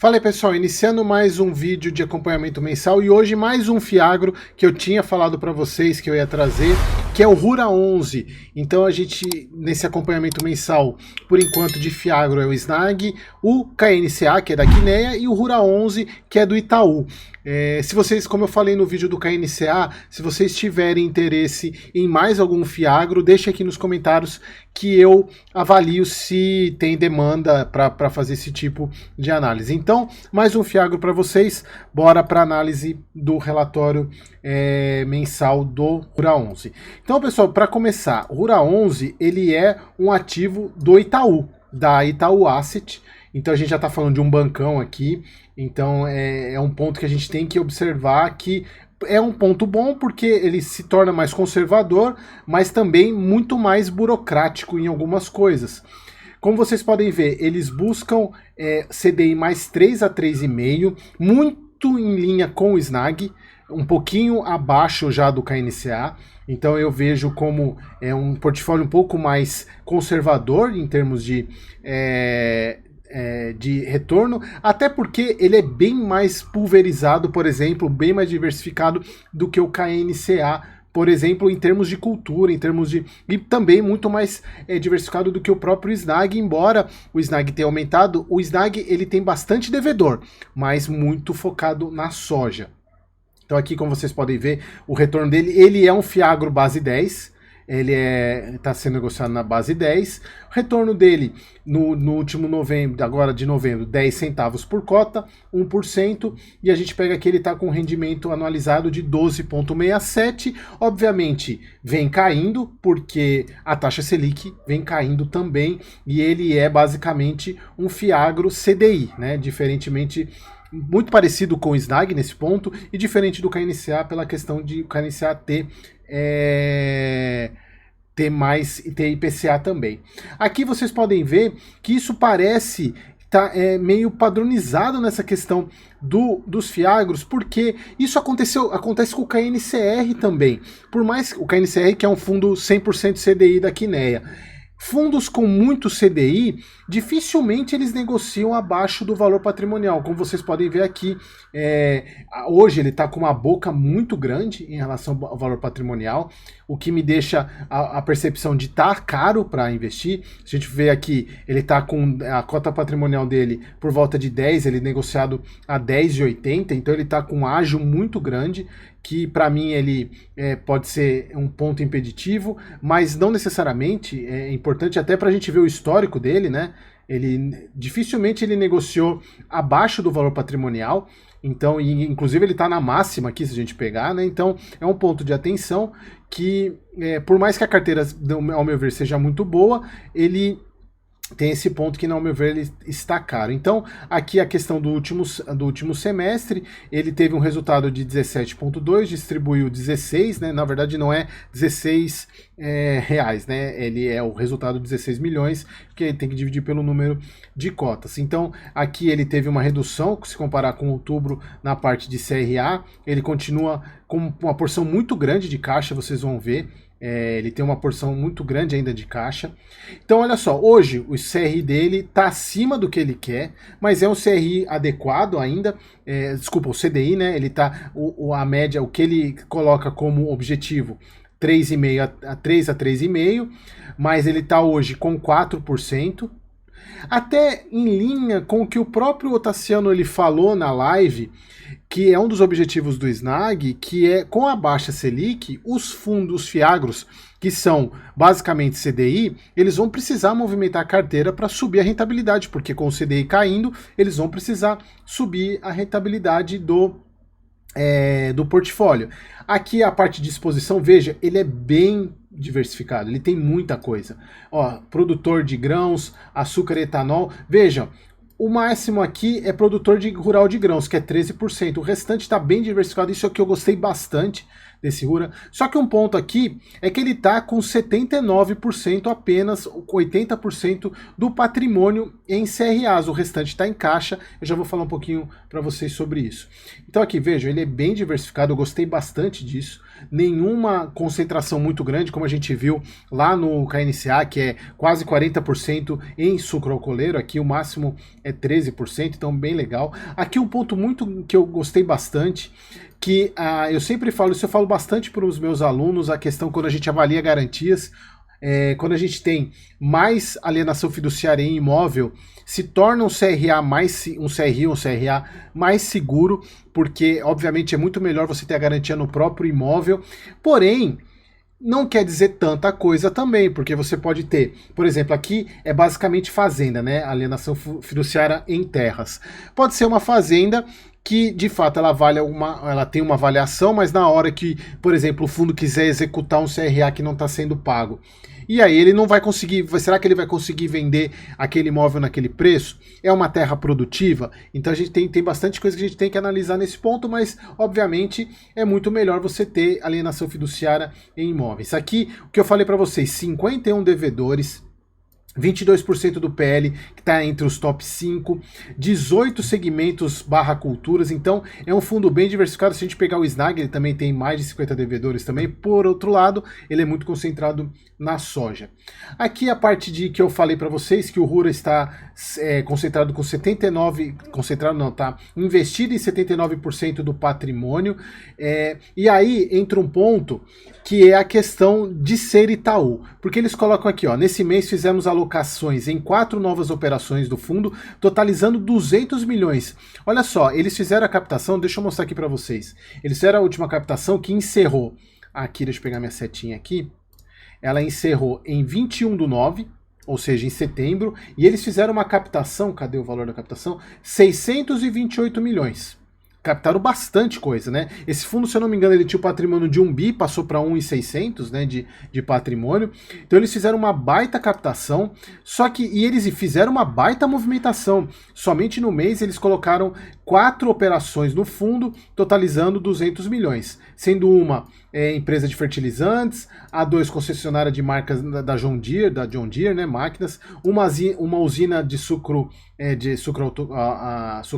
Fala aí pessoal, iniciando mais um vídeo de acompanhamento mensal e hoje mais um Fiagro que eu tinha falado para vocês que eu ia trazer, que é o Rura 11. Então a gente, nesse acompanhamento mensal, por enquanto de Fiagro é o Snag, o KNCA, que é da Guiné, e o Rura 11, que é do Itaú. Se vocês, como eu falei no vídeo do KNCA, se vocês tiverem interesse em mais algum Fiagro, deixe aqui nos comentários que eu avalio se tem demanda para fazer esse tipo de análise. Então, mais um Fiagro para vocês, bora para análise do relatório mensal do Rura 11. Então, pessoal, para começar, o Rura 11 ele é um ativo do Itaú, da Itaú Asset. Então a gente já está falando de um bancão aqui, então é um ponto que a gente tem que observar que é um ponto bom porque ele se torna mais conservador, mas também muito mais burocrático em algumas coisas. Como vocês podem ver, eles buscam CDI mais 3 a 3,5, muito em linha com o Snag, um pouquinho abaixo já do KNCA. Então eu vejo como um portfólio um pouco mais conservador em termos de retorno, até porque ele é bem mais pulverizado, por exemplo, bem mais diversificado do que o KNCA, por exemplo, em termos de cultura, em termos de... e também muito mais diversificado do que o próprio Snag, embora o Snag tenha aumentado, o Snag ele tem bastante devedor, mas muito focado na soja. Então aqui, como vocês podem ver, o retorno dele, ele é um Fiagro base 10, ele está sendo negociado na base 10, o retorno dele no último novembro, agora de novembro, 10 centavos por cota, 1%, e a gente pega aqui, ele está com um rendimento anualizado de 12,67, obviamente vem caindo, porque a taxa Selic vem caindo também, e ele é basicamente um Fiagro CDI, né, diferentemente, muito parecido com o Snag nesse ponto, e diferente do KNCA pela questão de o KNCA ter IPCA também. Aqui vocês podem ver que isso parece meio padronizado nessa questão dos Fiagros, porque isso acontece com o KNCR também. Por mais o KNCR, que é um fundo 100% CDI da Guiné. Fundos com muito CDI, dificilmente eles negociam abaixo do valor patrimonial. Como vocês podem ver aqui, hoje ele está com uma boca muito grande em relação ao valor patrimonial, o que me deixa a percepção de estar caro para investir. A gente vê aqui, ele está com a cota patrimonial dele por volta de 10, ele negociado a 10,80, então ele está com um ágio muito grande, que para mim ele pode ser um ponto impeditivo, mas não necessariamente, é importante até para a gente ver o histórico dele, né? Dificilmente ele negociou abaixo do valor patrimonial, então, inclusive ele está na máxima aqui, se a gente pegar, né? Então é um ponto de atenção que, por mais que a carteira, ao meu ver, seja muito boa, ele tem esse ponto que, ao meu ver, ele está caro. Então, aqui a questão do último semestre, ele teve um resultado de 17,2, distribuiu 16, né? Na verdade, não é 16 reais, né? Ele é o resultado de 16 milhões, que ele tem que dividir pelo número de cotas. Então, aqui ele teve uma redução, se comparar com outubro, na parte de CRA, ele continua com uma porção muito grande de caixa, vocês vão ver. Ele tem uma porção muito grande ainda de caixa. Então, olha só, hoje o CRI dele está acima do que ele quer, mas é um CRI adequado ainda. Desculpa, o CDI, né? Ele está, a média, o que ele coloca como objetivo, 3,5 a 3 a 3,5, mas ele está hoje com 4%. Até em linha com o que o próprio Otaciano ele falou na live, que é um dos objetivos do Snag, que é, com a baixa Selic, os fundos Fiagros, que são basicamente CDI, eles vão precisar movimentar a carteira para subir a rentabilidade, porque com o CDI caindo, eles vão precisar subir a rentabilidade do portfólio. Aqui a parte de exposição, veja, ele é bem diversificado, ele tem muita coisa. Ó, produtor de grãos, açúcar e etanol, vejam, o máximo aqui é produtor rural de grãos, que é 13%, o restante está bem diversificado, isso é o que eu gostei bastante desse Rura. Só que um ponto aqui é que ele está com 79% apenas, 80% do patrimônio em CRAs, o restante está em caixa. Eu já vou falar um pouquinho para vocês sobre isso. Então aqui, vejam, ele é bem diversificado, eu gostei bastante disso. Nenhuma concentração muito grande, como a gente viu lá no KNCA, que é quase 40% em sucro alcooleiro, aqui o máximo é 13%, então bem legal. Aqui um ponto muito que eu gostei bastante, que eu sempre falo, isso eu falo bastante para os meus alunos, a questão quando a gente avalia garantias, quando a gente tem mais alienação fiduciária em imóvel, se torna um CRA mais seguro, porque obviamente é muito melhor você ter a garantia no próprio imóvel, porém não quer dizer tanta coisa também, porque você pode ter, por exemplo, aqui é basicamente fazenda, né? Alienação fiduciária em terras. Pode ser uma fazenda que de fato ela tem uma avaliação, mas na hora que, por exemplo, o fundo quiser executar um CRA que não está sendo pago, e aí ele não vai conseguir, será que ele vai conseguir vender aquele imóvel naquele preço? É uma terra produtiva? Então a gente tem bastante coisa que a gente tem que analisar nesse ponto, mas obviamente é muito melhor você ter alienação fiduciária em imóveis. Aqui, o que eu falei para vocês, 51 devedores, 22% do PL, que está entre os top 5, 18 segmentos barra culturas, então é um fundo bem diversificado. Se a gente pegar o Snag, ele também tem mais de 50 devedores também. Por outro lado, ele é muito concentrado na soja. Aqui a parte de que eu falei para vocês, que o Rura está concentrado com 79, concentrado não, tá investido em 79% do patrimônio, e aí entra um ponto que é a questão de ser Itaú, porque eles colocam aqui, ó, nesse mês fizemos alocações em 4 novas operações do fundo, totalizando 200 milhões. Olha só, eles fizeram a captação, deixa eu mostrar aqui para vocês. Eles fizeram a última captação que encerrou, aqui, deixa eu pegar minha setinha aqui, ela encerrou em 21/9, ou seja, em setembro, e eles fizeram uma captação, cadê o valor da captação? 628 milhões. Captaram bastante coisa, né? Esse fundo, se eu não me engano, ele tinha o patrimônio de 1 bi, passou para 1.600, né, de patrimônio. Então eles fizeram uma baita captação, e eles fizeram uma baita movimentação. Somente no mês eles colocaram 4 operações no fundo, totalizando 200 milhões, sendo uma empresa de fertilizantes, a 2 concessionária de marcas da John Deere, né, máquinas, uma usina de sucro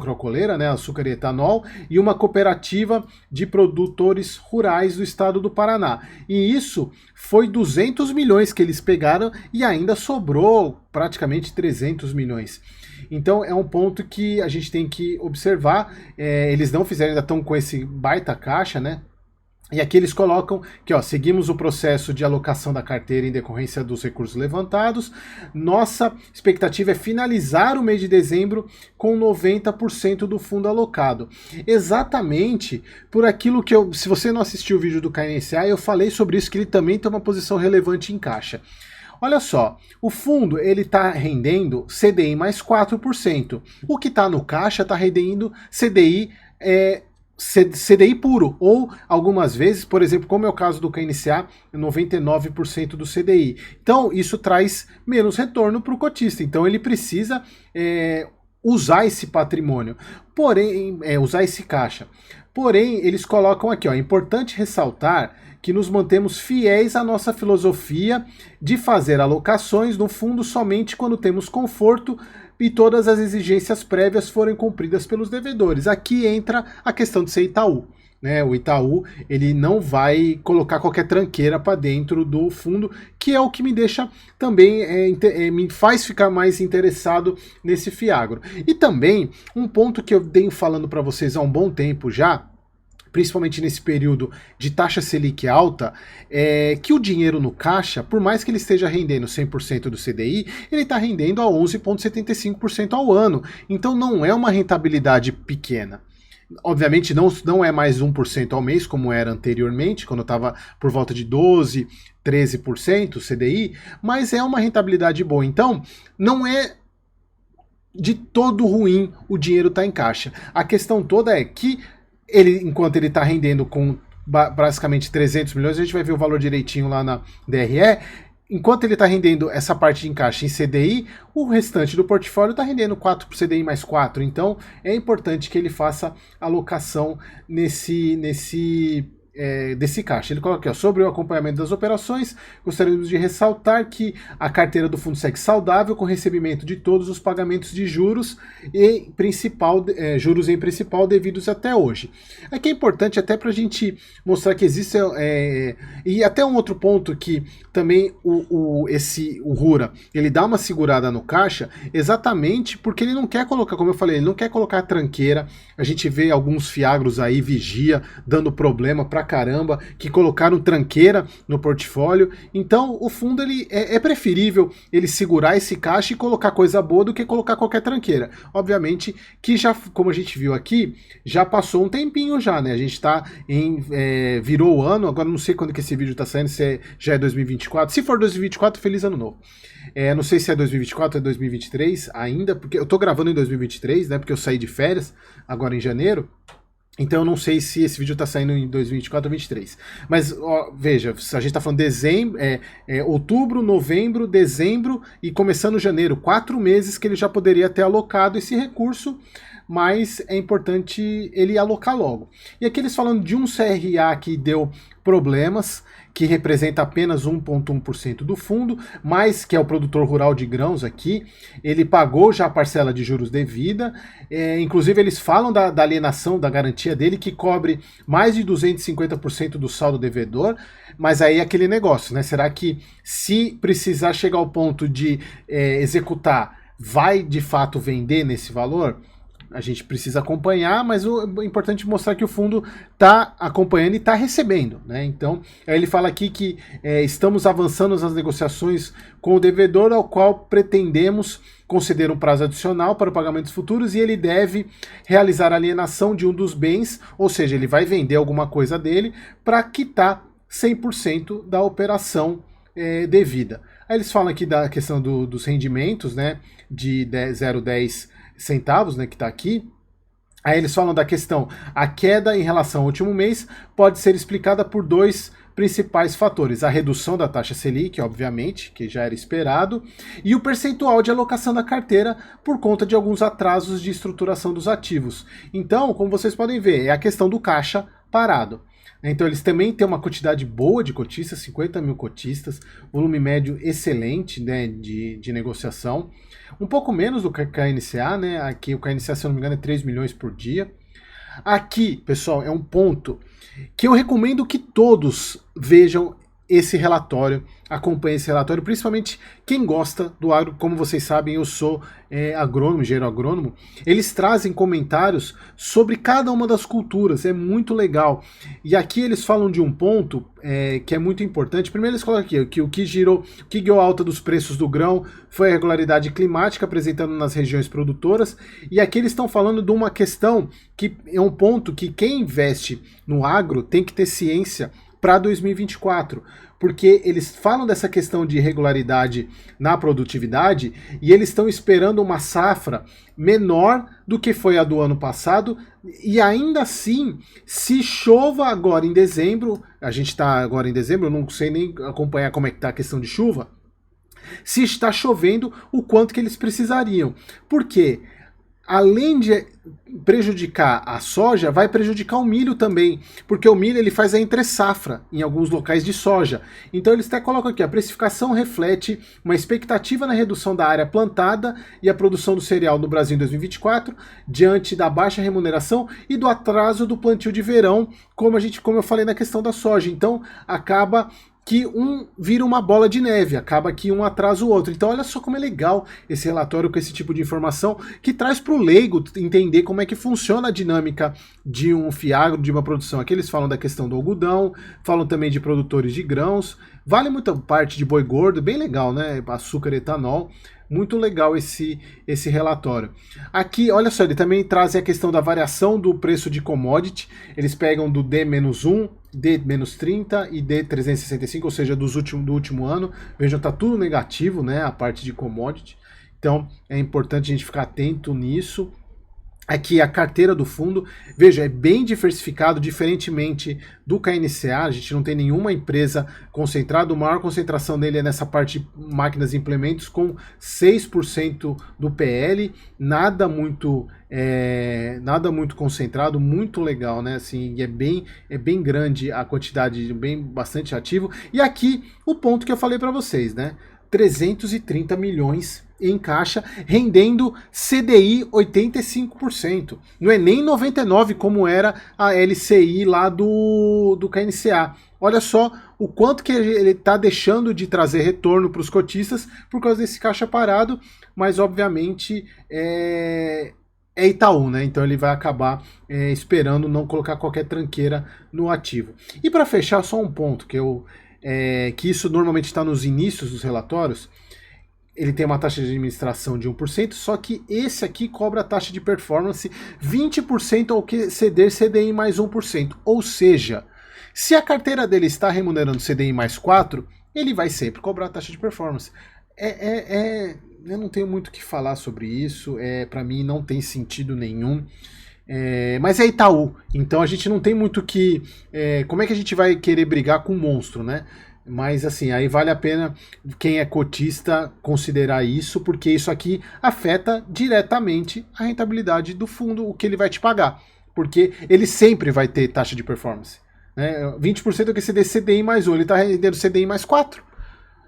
alcooleira, né, açúcar e etanol, e uma cooperativa de produtores rurais do estado do Paraná. E isso foi 200 milhões que eles pegaram e ainda sobrou praticamente 300 milhões. Então é um ponto que a gente tem que observar. Eles não fizeram, ainda estão com esse baita caixa, né? E aqui eles colocam que, ó, seguimos o processo de alocação da carteira em decorrência dos recursos levantados. Nossa expectativa é finalizar o mês de dezembro com 90% do fundo alocado. Exatamente por aquilo que se você não assistiu o vídeo do KNCA, eu falei sobre isso, que ele também tem uma posição relevante em caixa. Olha só, o fundo ele está rendendo CDI mais 4%. O que está no caixa está rendendo CDI puro, ou algumas vezes, por exemplo, como é o caso do KNCA, 99% do CDI. Então, isso traz menos retorno para o cotista. Então, ele precisa usar esse patrimônio, porém, usar esse caixa. Porém, eles colocam aqui, ó, é importante ressaltar que nos mantemos fiéis à nossa filosofia de fazer alocações no fundo somente quando temos conforto e todas as exigências prévias forem cumpridas pelos devedores. Aqui entra a questão de ser Itaú, né? O Itaú, ele não vai colocar qualquer tranqueira para dentro do fundo, que é o que me deixa também, me faz ficar mais interessado nesse Fiagro. E também, um ponto que eu venho falando para vocês há um bom tempo já, principalmente nesse período de taxa Selic alta, que o dinheiro no caixa, por mais que ele esteja rendendo 100% do CDI, ele está rendendo a 11,75% ao ano. Então não é uma rentabilidade pequena. Obviamente não é mais 1% ao mês, como era anteriormente, quando estava por volta de 12%, 13% CDI, mas é uma rentabilidade boa. Então, não é de todo ruim o dinheiro estar em caixa. A questão toda é que enquanto ele está rendendo com basicamente 300 milhões, a gente vai ver o valor direitinho lá na DRE, enquanto ele está rendendo essa parte de encaixe em CDI, o restante do portfólio está rendendo 4 por CDI mais 4, então é importante que ele faça alocação nesse desse caixa. Ele coloca aqui, ó, sobre o acompanhamento das operações, gostaríamos de ressaltar que a carteira do fundo segue saudável, com recebimento de todos os pagamentos de juros e juros em principal devidos até hoje. Aqui é importante até para a gente mostrar que existe, e até um outro ponto que também o Rura, ele dá uma segurada no caixa, exatamente porque ele não quer colocar, como eu falei, ele não quer colocar a tranqueira. A gente vê alguns fiagros aí, vigia, dando problema pra caramba, que colocaram tranqueira no portfólio. Então o fundo é preferível ele segurar esse caixa e colocar coisa boa do que colocar qualquer tranqueira. Obviamente que já, como a gente viu aqui, já passou um tempinho já, né? A gente tá virou o ano, agora não sei quando que esse vídeo tá saindo, se já é 2024. Se for 2024, feliz ano novo. Não sei se é 2024 ou 2023 ainda, porque eu tô gravando em 2023, né? Porque eu saí de férias agora em janeiro. Então eu não sei se esse vídeo tá saindo em 2024 ou 2023. Mas, ó, veja, a gente tá falando dezembro, outubro, novembro, dezembro e começando janeiro. 4 meses que ele já poderia ter alocado esse recurso, mas é importante ele alocar logo. E aqui eles falando de um CRA que deu problemas, que representa apenas 1,1% do fundo, mas que é o produtor rural de grãos aqui, ele pagou já a parcela de juros devida, inclusive eles falam da alienação, da garantia dele, que cobre mais de 250% do saldo devedor, mas aí é aquele negócio, né? Será que se precisar chegar ao ponto de executar, vai de fato vender nesse valor? A gente precisa acompanhar, mas o importante é mostrar que o fundo está acompanhando e está recebendo, né? Então, ele fala aqui que estamos avançando nas negociações com o devedor, ao qual pretendemos conceder um prazo adicional para pagamentos futuros, e ele deve realizar a alienação de um dos bens, ou seja, ele vai vender alguma coisa dele para quitar 100% da operação devida. Aí eles falam aqui da questão dos rendimentos, né, de 0,10 centavos, né, que está aqui. Aí eles falam da questão, a queda em relação ao último mês pode ser explicada por 2 principais fatores: a redução da taxa Selic, obviamente, que já era esperado, e o percentual de alocação da carteira por conta de alguns atrasos de estruturação dos ativos. Então, como vocês podem ver, é a questão do caixa parado. Então eles também têm uma quantidade boa de cotistas, 50 mil cotistas, volume médio excelente, né, de negociação. Um pouco menos do que o KNCA, né? Aqui o KNCA, se eu não me engano, é 3 milhões por dia. Aqui, pessoal, é um ponto que eu recomendo que todos vejam esse relatório, acompanhem esse relatório, principalmente quem gosta do agro. Como vocês sabem, eu sou agrônomo, engenheiro agrônomo. Eles trazem comentários sobre cada uma das culturas, é muito legal. E aqui eles falam de um ponto que é muito importante. Primeiro eles colocam aqui que o que guiou a alta dos preços do grão foi a regularidade climática apresentando nas regiões produtoras. E aqui eles estão falando de uma questão que é um ponto que quem investe no agro tem que ter ciência para 2024, porque eles falam dessa questão de irregularidade na produtividade e eles estão esperando uma safra menor do que foi a do ano passado, e ainda assim, se chova agora em dezembro, a gente está agora em dezembro, eu não sei nem acompanhar como é que está a questão de chuva, se está chovendo o quanto que eles precisariam. Por quê? Além de prejudicar a soja, vai prejudicar o milho também, porque o milho ele faz a entre-safra em alguns locais de soja. Então eles até colocam aqui, a precificação reflete uma expectativa na redução da área plantada e a produção do cereal no Brasil em 2024, diante da baixa remuneração e do atraso do plantio de verão, como eu falei na questão da soja. Então acaba que um vira uma bola de neve, acaba que um atrasa o outro. Então olha só como é legal esse relatório com esse tipo de informação, que traz para o leigo entender como é que funciona a dinâmica de um fiagro, de uma produção. Aqui eles falam da questão do algodão, falam também de produtores de grãos, vale muita parte de boi gordo, bem legal, né? Açúcar e etanol. Muito legal esse relatório. Aqui, olha só, ele também traz a questão da variação do preço de commodity. Eles pegam do D-1, D-30 e D365, ou seja, do último ano. Vejam, tá tudo negativo, né, a parte de commodity. Então, é importante a gente ficar atento nisso. aqui a carteira do fundo, veja, é bem diversificado, diferentemente do KNCA, a gente não tem nenhuma empresa concentrada, a maior concentração dele é nessa parte de máquinas e implementos, com 6% do PL, nada muito concentrado, muito legal, né? Assim, é bem grande a quantidade, bastante ativo. E aqui o ponto que eu falei para vocês, né? 330 milhões em caixa, rendendo CDI 85%. Não é nem 99% como era a LCI lá do KNCA. Olha só o quanto que ele está deixando de trazer retorno para os cotistas por causa desse caixa parado, mas obviamente é Itaú, né? Então ele vai acabar esperando não colocar qualquer tranqueira no ativo. E para fechar, só um ponto que isso normalmente está nos inícios dos relatórios. Ele tem uma taxa de administração de 1%, só que esse aqui cobra a taxa de performance 20% ao que ceder CDI mais 1%. Ou seja, se a carteira dele está remunerando CDI mais 4%, ele vai sempre cobrar a taxa de performance. Eu não tenho muito o que falar sobre isso, para mim não tem sentido nenhum. Mas é Itaú, então a gente não tem muito que... como é que a gente vai querer brigar com o monstro, né? Mas assim, aí vale a pena quem é cotista considerar isso, porque isso aqui afeta diretamente a rentabilidade do fundo, o que ele vai te pagar. Porque ele sempre vai ter taxa de performance. Né? 20% é o que CDI mais 1, ele está rendendo CDI mais 4.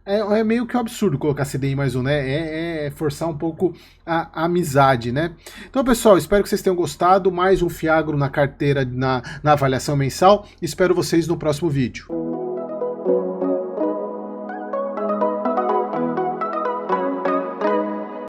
É meio que um absurdo colocar CDI mais 1, né? É forçar um pouco a amizade, né? Então, pessoal, espero que vocês tenham gostado. Mais um Fiagro na carteira, na avaliação mensal. Espero vocês no próximo vídeo.